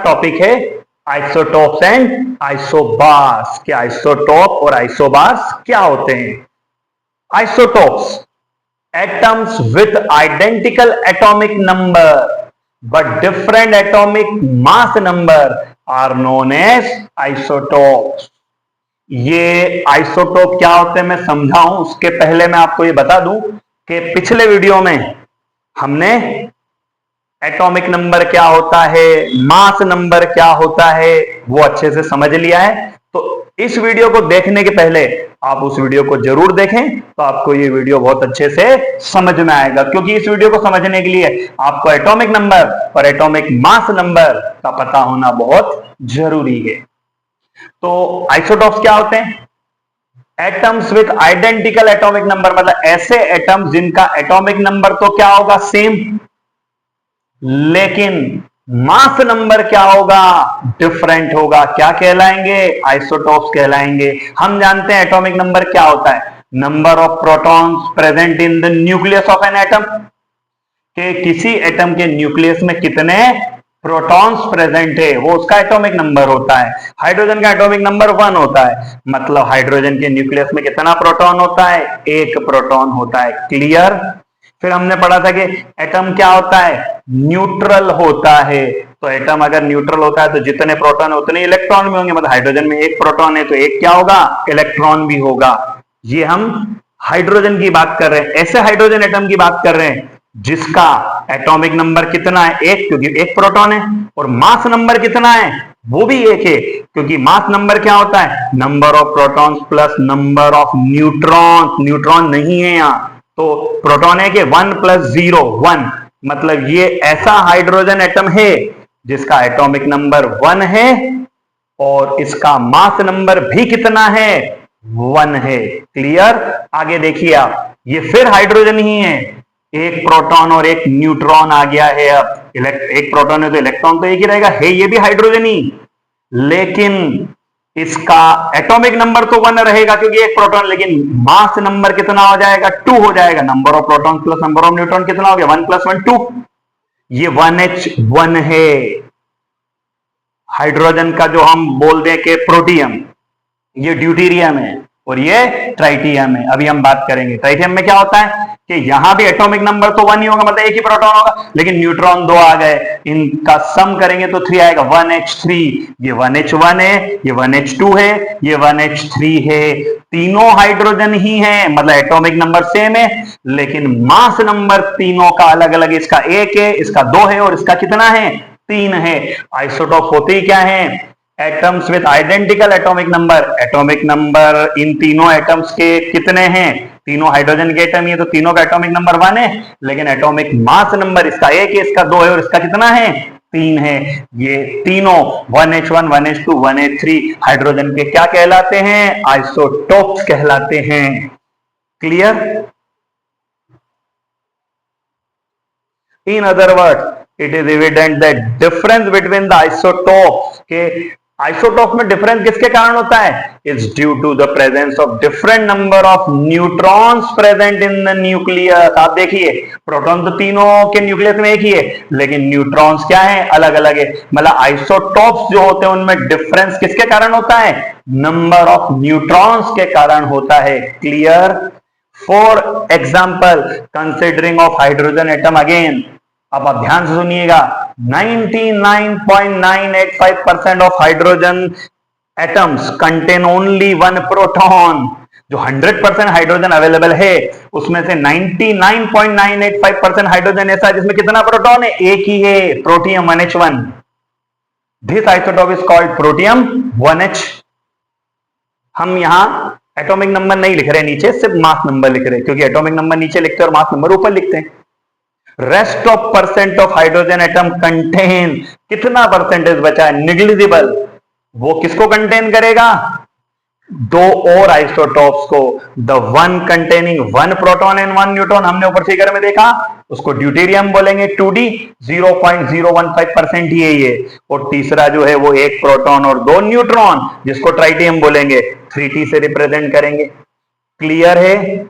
Topic है isotopes and isobars. कि isotope और आइसोबार्स क्या होते हैं। Isotopes atoms with identical atomic number but different atomic mass number are known as isotopes। ये आइसोटोप क्या होते हैं मैं समझाऊं उसके पहले मैं आपको ये बता दूं कि पिछले वीडियो में हमने एटॉमिक नंबर क्या होता है, मास नंबर क्या होता है, वो अच्छे से समझ लिया है। तो इस वीडियो को देखने के पहले आप उस वीडियो को जरूर देखें, तो आपको ये वीडियो बहुत अच्छे से समझ में आएगा। क्योंकि इस वीडियो को समझने के लिए आपको एटॉमिक नंबर और एटॉमिक मास नंबर का पता होना बहुत जरूरी है। तो आइसोटोप्स क्या होते हैं। Atoms with identical atomic number, मतलब ऐसे एटम्स जिनका एटॉमिक नंबर तो क्या होगा, सेम, लेकिन मास नंबर क्या होगा, डिफरेंट होगा। क्या कहलाएंगे, आइसोटोप्स कहलाएंगे। हम जानते हैं एटॉमिक नंबर क्या होता है, number of protons present in the nucleus of an atom. कि किसी एटम के न्यूक्लियस में कितने प्रोटॉन्स प्रेजेंट है, वो उसका एटॉमिक नंबर होता है। हाइड्रोजन का एटॉमिक नंबर 1 होता है, मतलब हाइड्रोजन के न्यूक्लियस में कितना प्रोटॉन होता है, 1 प्रोटॉन होता है। क्लियर। फिर हमने पढ़ा था कि एटम क्या होता है, न्यूट्रल होता है। तो एटम अगर न्यूट्रल होता है तो जितने प्रोटॉन है उतने इलेक्ट्रॉन भी होंगे। मतलब हाइड्रोजन में 1 प्रोटॉन है तो 1 क्या होगा, इलेक्ट्रॉन भी होगा। ये हम हाइड्रोजन की बात कर रहे हैं, ऐसे हाइड्रोजन एटम की बात कर रहे हैं जिसका एटॉमिक नंबर कितना है, 1, क्योंकि 1 प्रोटॉन है। और मास नंबर कितना है, वो भी 1 है, क्योंकि मास नंबर क्या होता है, number of protons plus number of neutrons. Neutron नहीं है यहां, तो प्रोटॉन है कि 1 + 0 1, मतलब ये ऐसा हाइड्रोजन एटम है जिसका एटॉमिक नंबर 1 है और इसका मास नंबर भी कितना है, 1 है। क्लियर। आगे देखिए आप, ये फिर हाइड्रोजन ही है, 1 प्रोटॉन और 1 न्यूट्रॉन आ गया है। अब 1 प्रोटॉन है तो इलेक्ट्रॉन तो एक ही रहेगा, है ये भी हाइड्रोजन ही, लेकिन इसका एटॉमिक नंबर तो 1 रहेगा क्योंकि 1 प्रोटॉन, लेकिन मास नंबर कितना हो जाएगा, 2 हो जाएगा। Number of proton plus number of neutron कितना हो गया, 1 + 1 2। ये 1H1 है। हाइड्रोजन का जो हम बोल दें कि प्रोटियम, ये ड्यूटेरियम है और ये ट्राइटियम है। अभी हम बात करेंगे ट्राइटियम में क्या होता है कि यहां भी एटॉमिक नंबर तो 1 ही होगा, मतलब 1 ही प्रोटॉन होगा, लेकिन न्यूट्रॉन 2 आ गए, इनका सम करेंगे तो 3 आएगा, 1H3। ये 1H1 है, ये 1H2 है, ये 1H3 है। तीनों हाइड्रोजन ही है, मतलब एटॉमिक नंबर सेम है, लेकिन मास नंबर तीनों का अलग अलग। इसका 1 है, इसका 2 है और इसका कितना है, 3 है। आइसोटोप होते ही क्या है, atoms with identical atomic number. Atomic number in तीनों एटम्स के कितने हैं, तीनों हाइड्रोजन के एटम, ये तो तीनों का एटॉमिक नंबर 1 है, लेकिन एटॉमिक मास नंबर इसका 1 है, इसका 2 है और इसका कितना है, 3 है। ये तीनों 1H1 1H2 1H3 हाइड्रोजन के क्या कहलाते हैं, आइसोटोप्स कहलाते हैं। Clear. In other words, it is evident that difference between the isotopes के आइसोटोप में डिफरेंस किसके कारण होता है, is due to the presence of different number of neutrons present in the nucleus. आप देखिए प्रोटॉन तो तीनों के न्यूक्लियस में एक ही है, लेकिन न्यूट्रॉन्स क्या है, अलग अलग है। मतलब आइसोटोप्स जो होते हैं उनमें डिफरेंस किसके कारण होता है, नंबर ऑफ न्यूट्रॉन्स के कारण होता है। Clear. For example considering of hydrogen atom again, अब आप ध्यान से सुनिएगा, 99.985% of hydrogen atoms contain only 1 proton. जो 100% हाइड्रोजन अवेलेबल है उसमें से 99.985% हाइड्रोजन ऐसा है जिसमें कितना प्रोटॉन है, 1 ही है, protium 1H1। This isotope is called protium 1H। हम यहां एटॉमिक नंबर नहीं लिख रहे नीचे, सिर्फ मास नंबर लिख रहे, क्योंकि एटॉमिक नंबर नीचे लिखते हैं और मास नंबर ऊपर लिखते हैं। Rest of percent of hydrogen atom contain, कितना परसेंटेज बचा है, निग्लिजिबल, वो किसको कंटेन करेगा, 2 और आइसोटोप्स को। The one containing 1 proton and 1 neutron, हमने ऊपर फिगर में देखा, उसको ड्यूटेरियम बोलेंगे। 2D 0.015% ही है ये। और तीसरा जो है वो 1 प्रोटॉन और 2 न्यूट्रॉन, जिसको ट्राइटियम बोलेंगे, 3T से रिप्रेजेंट करेंगे। क्लियर है।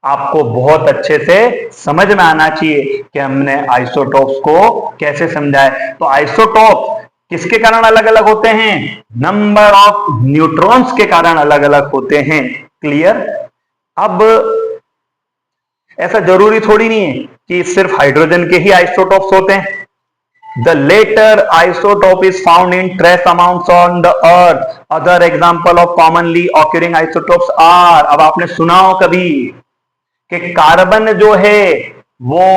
आपको बहुत अच्छे से समझ में आना चाहिए कि हमने आइसोटोप्स को कैसे समझा है। तो आइसोटोप किसके कारण अलग अलग होते हैं? नंबर ऑफ न्यूट्रॉन्स के कारण अलग अलग होते हैं। क्लियर? अब ऐसा जरूरी थोड़ी नहीं है कि सिर्फ हाइड्रोजन के ही आइसोटॉप्स होते हैं। The later isotope is found in trace amounts on the earth. Other example of commonly occurring isotopes are, अब आपने सुना हो कभी कि कार्बन जो है वो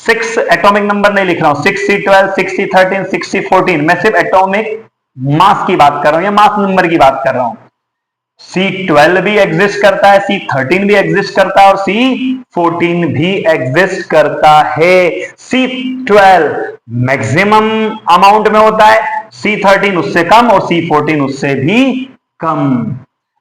6 एटॉमिक नंबर नहीं लिख रहा हूं, 6C12, 6C13, 6C14, मैं सिर्फ एटॉमिक मास की बात कर रहा हूं या मास नंबर की बात कर रहा हूं। C12 भी एग्जिस्ट करता है, C13 भी एग्जिस्ट करता है और C14 भी एग्जिस्ट करता है। C12 मैक्सिमम अमाउंट में होता है, C13 उससे कम और C14 उससे भी कम।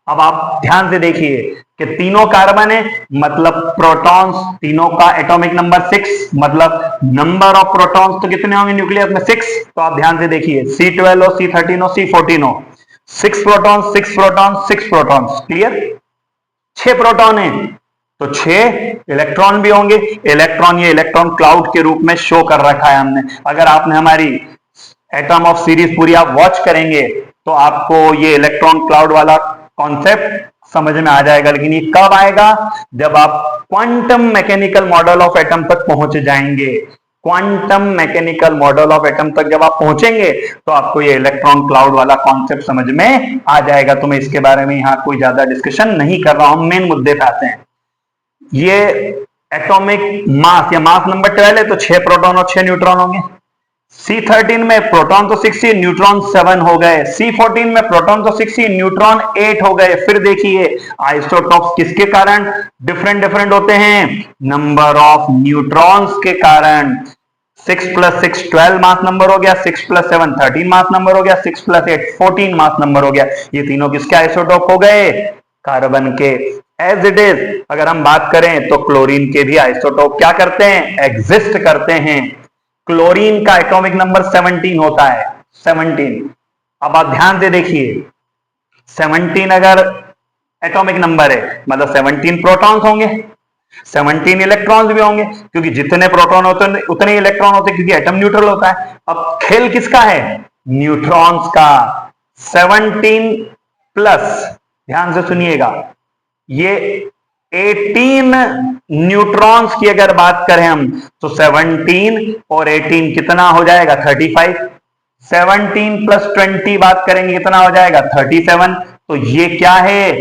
अब आप ध्यान से देखिए कि तीनों कार्बन है, मतलब प्रोटॉन्स, तीनों का एटॉमिक नंबर 6, मतलब नंबर ऑफ प्रोटॉन्स तो कितने होंगे न्यूक्लियस में? 6। तो आप ध्यान से देखिए, C12 हो, C13 हो, C14 हो, 6 proton 6 proton 6 protons. Clear? 6 proton है तो 6 इलेक्ट्रॉन भी होंगे। इलेक्ट्रॉन, ये इलेक्ट्रॉन क्लाउड के रूप में शो कर रखा है हमने। अगर आपने हमारी एटम ऑफ सीरीज पूरी आप वॉच करेंगे तो आपको ये इलेक्ट्रॉन क्लाउड वाला कॉन्सेप्ट समझ में आ जाएगा। लेकिन ये कब आएगा? जब आप quantum mechanical model of atom तक पहुंच जाएंगे। Quantum mechanical model of atom तक जब आप पहुंचेंगे तो आपको ये इलेक्ट्रॉन क्लाउड वाला कॉन्सेप्ट समझ में आ जाएगा। तो मैं इसके बारे में यहां कोई ज्यादा डिस्कशन नहीं कर रहा हूं, मेन मुद्दे पे आते हैं। ये एटॉमिक मास या मास नंबर 12 है तो 6 प्रोटॉन और 6 न्यूट्रॉन होंगे। C13 में प्रोटॉन तो 6 ही, न्यूट्रॉन 7 हो गए। C14 में प्रोटॉन तो 6 ही, न्यूट्रॉन 8 हो गए। फिर देखिए आइसोटॉप्स किसके कारण डिफरेंट डिफरेंट होते हैं? नंबर ऑफ न्यूट्रॉन्स के कारण। 6 + 6 12 मास नंबर हो गया, 6 + 7 13 मास नंबर हो गया, 6 + 8 14 मास नंबर हो गया। ये तीनों किसके आइसोटॉप हो गए? कार्बन के। एज इट इज अगर हम बात करें तो क्लोरीन के भी आइसोटॉप क्या करते हैं? एग्जिस्ट करते हैं। क्लोरीन का एटॉमिक नंबर 17 होता है, 17। अब आप ध्यान से देखिए, 17 अगर एटॉमिक नंबर है मतलब 17 प्रोटॉन्स होंगे, 17 इलेक्ट्रॉन्स भी होंगे, क्योंकि जितने प्रोटॉन होते हैं उतने इलेक्ट्रॉन होते हैं, क्योंकि एटम न्यूट्रल होता है। अब खेल किसका है? न्यूट्रॉन्स का। 17 प्लस, ध्यान से सुनिएगा, ये 18 न्यूट्रॉन्स की अगर बात करें हम तो 17 और 18 कितना हो जाएगा? 35। 17 + 20 बात करेंगे कितना हो जाएगा? 37। तो ये क्या है?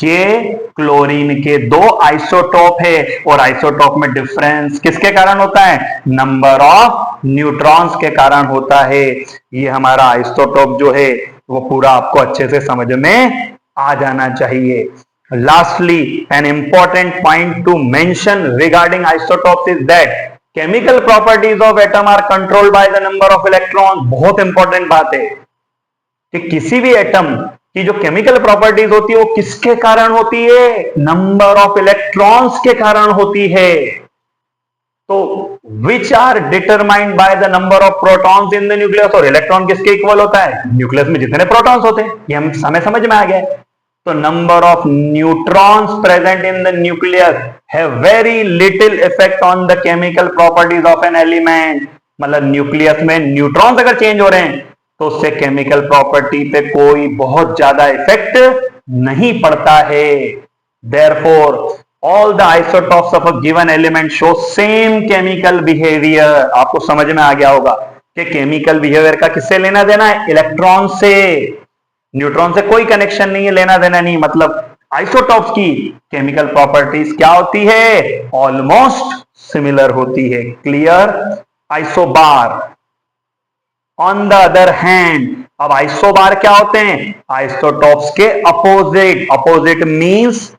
ये क्लोरीन के 2 आइसोटॉप है। और आइसोटॉप में डिफरेंस किसके कारण होता है? नंबर ऑफ न्यूट्रॉन्स के कारण होता है। ये हमारा आइसोटॉप जो है वो पूरा आपको अच्छे से समझ में आ जाना चाहिए। Lastly, an important point to mention regarding isotopes is that chemical properties of atom are controlled by the number of electrons. बहुत इंपॉर्टेंट बात है कि किसी भी एटम की जो केमिकल प्रॉपर्टीज होती है वो किसके कारण होती है? नंबर ऑफ इलेक्ट्रॉन्स के कारण होती है। तो which are determined by the number of protons in the nucleus. और इलेक्ट्रॉन किसके इक्वल होता है? न्यूक्लियस में जितने प्रोटॉन्स होते हैं। ये हमें समझ में आ गया। तो number of neutrons present in the nucleus have very little effect on the chemical properties of an element. मतलब न्यूक्लियस में न्यूट्रॉन्स अगर चेंज हो रहे हैं तो उससे केमिकल प्रॉपर्टी पे कोई बहुत ज्यादा इफेक्ट नहीं पड़ता है। Therefore all the isotopes of a given element show same chemical behaviour. आपको समझ में आ गया होगा कि केमिकल बिहेवियर का किससे लेना देना है? इलेक्ट्रॉन से। न्यूट्रॉन से कोई कनेक्शन नहीं है, लेना देना नहीं। मतलब आइसोटॉप्स की केमिकल प्रॉपर्टीज क्या होती है? ऑलमोस्ट सिमिलर होती है। Clear? Isobar on the other hand, अब आइसोबार क्या होते हैं? आइसोटॉप्स के opposite. Opposite means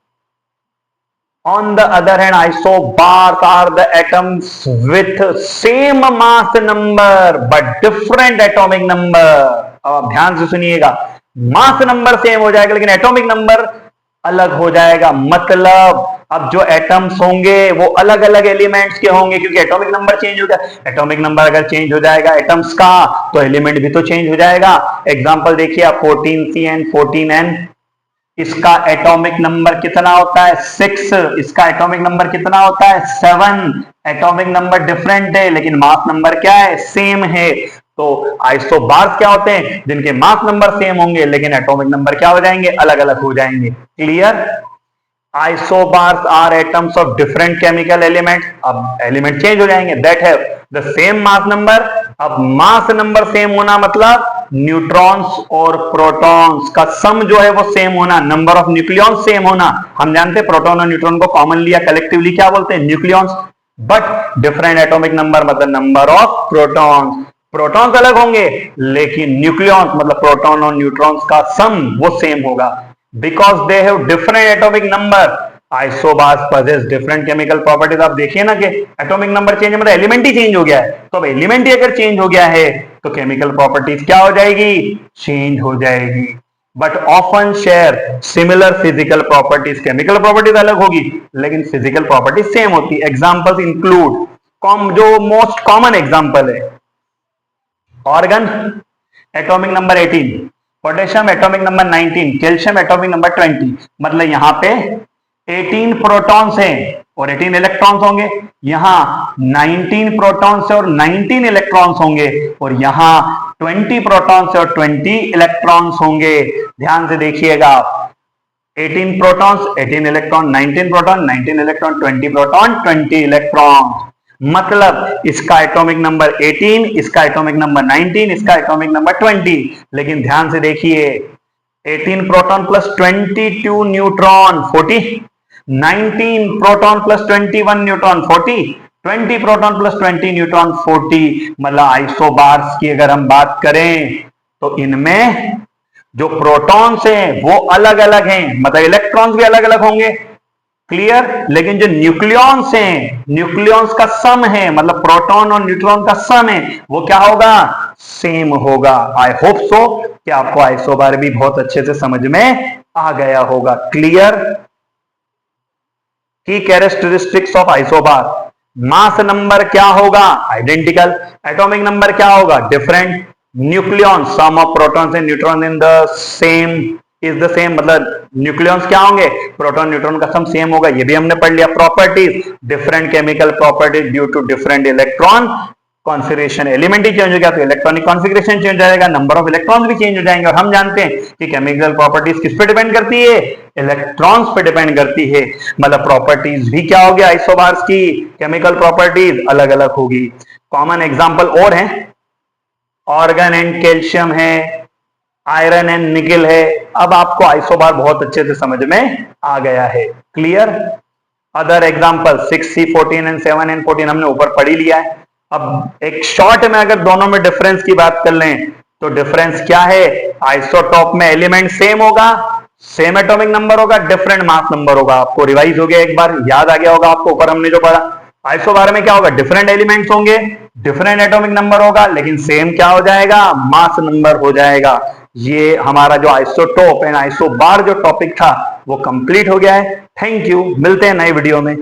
on the other hand, isobars are the atoms with same mass number but different atomic number. अब ध्यान से सुनिएगा, मास नंबर सेम हो जाएगा लेकिन एटॉमिक नंबर अलग हो जाएगा। मतलब अब जो एटम्स होंगे वो अलग अलग एलिमेंट्स के होंगे, क्योंकि एटॉमिक नंबर चेंज हो जाए। एटॉमिक नंबर अगर चेंज हो जाएगा एटम्स का तो एलिमेंट भी तो चेंज हो जाएगा। एग्जांपल देखिए आप 14C and 14N, इसका एटॉमिक नंबर कितना होता है? 6। इसका एटॉमिक नंबर कितना होता है? 7। एटॉमिक नंबर डिफरेंट है लेकिन मास नंबर क्या है? सेम है। तो आइसोबार्स क्या होते हैं? जिनके मास नंबर सेम होंगे लेकिन एटॉमिक नंबर क्या हो जाएंगे? अलग अलग हो जाएंगे। Clear? Isobars are atoms of different chemical element. अब एलिमेंट चेंज हो जाएंगे, that have the same mass number. अब मास नंबर सेम होना मतलब न्यूट्रॉन्स और प्रोटॉन्स का सम जो है वो सेम होना, नंबर ऑफ न्यूक्लियॉन्स सेम होना। हम जानते हैं प्रोटॉन और न्यूट्रॉन को कॉमनली या कलेक्टिवली क्या बोलते हैं? Nucleons. But different atomic number मतलब नंबर ऑफ प्रोटॉन्स। प्रोटॉन्स अलग होंगे लेकिन न्यूक्लियॉन्स मतलब प्रोटॉन और न्यूट्रॉन्स का सम वो सेम होगा। Because they have different atomic number, isobars possess different chemical properties. आप देखिए ना कि एटॉमिक नंबर चेंज मतलब एलिमेंट ही चेंज हो गया है। तो अब एलिमेंट ही अगर चेंज हो गया है तो केमिकल प्रॉपर्टीज क्या हो जाएगी? चेंज हो जाएगी। But often share similar physical properties. Chemical properties अलग होगी लेकिन फिजिकल प्रॉपर्टीज सेम होती। एग्जांपल्स इंक्लूड, जो मोस्ट कॉमन एग्जांपल है, organ atomic number 18, potassium atomic number 19, calcium atomic number 20। मतलब यहां पे 18 प्रोटॉन्स हैं और 18 इलेक्ट्रॉन्स होंगे। यहां 19 प्रोटॉन्स और 19 इलेक्ट्रॉन्स होंगे और यहां 20 प्रोटॉन्स और 20 इलेक्ट्रॉन्स होंगे। ध्यान से देखिएगा, 18 protons 18 electron, 19 proton 19 electron, 20 proton 20 electron. मतलब इसका एटॉमिक नंबर 18, इसका एटॉमिक नंबर 19, इसका एटॉमिक नंबर 20। लेकिन ध्यान से देखिए, 18 proton plus 22 neutron 40, 19 proton plus 21 neutron 40, 20 proton plus 20 neutron 40। मतलब आइसोबार्स की अगर हम बात करें तो इनमें जो प्रोटॉन्स हैं वो अलग अलग हैं, मतलब इलेक्ट्रॉन्स भी अलग अलग होंगे। क्लियर? लेकिन जो न्यूक्लियॉन्स हैं, न्यूक्लियॉन्स का सम है, मतलब प्रोटॉन और न्यूट्रॉन का सम है, वो क्या होगा? सेम होगा। आई होप सो कि आपको आइसोबार भी बहुत अच्छे से समझ में आ गया होगा। Clear? Key characteristics of isobar, mass number क्या होगा? आइडेंटिकल। एटॉमिक नंबर क्या होगा? Different. Nucleon sum of protons and neutron in the same is the same, मतलब न्यूक्लियॉन्स क्या होंगे? प्रोटॉन न्यूट्रॉन का सम सेम होगा, ये भी हमने पढ़ लिया। Properties, different chemical properties due to different electron configuration. Element ही चेंज हो गया तो इलेक्ट्रॉनिक कॉन्फिगरेशन चेंज हो जाएगा, नंबर ऑफ इलेक्ट्रॉन्स भी चेंज हो जाएंगे। और हम जानते हैं कि केमिकल प्रॉपर्टीज किस पे डिपेंड करती है? इलेक्ट्रॉन्स पे डिपेंड करती है। मतलब प्रॉपर्टीज भी क्या हो गया? आइसोबार्स की केमिकल प्रॉपर्टीज अलग अलग होगी। कॉमन एग्जांपल और हैं, ऑर्गन एंड कैल्शियम है, आयरन एंड निकेल है। अब आपको आइसोबार बहुत अच्छे से समझ में आ गया है। Clear? Other example 6C14 and 7N14 हमने ऊपर पढ़ ही लिया है। अब एक शॉर्ट में अगर दोनों में डिफरेंस की बात कर लें तो डिफरेंस क्या है? आइसोटॉप में एलिमेंट सेम होगा, सेम एटॉमिक नंबर होगा, डिफरेंट मास नंबर होगा। आपको रिवाइज हो गया, एक बार याद आ गया होगा आपको ऊपर हमने जो पढ़ा। आइसोबार में क्या होगा? डिफरेंट एलिमेंट्स होंगे, डिफरेंट एटॉमिक नंबर होगा, लेकिन सेम क्या हो जाएगा? मास नंबर हो जाएगा। ये हमारा जो आइसोटोप एंड आइसोबार जो टॉपिक था वो कंप्लीट हो गया है। थैंक यू, मिलते हैं नए वीडियो में।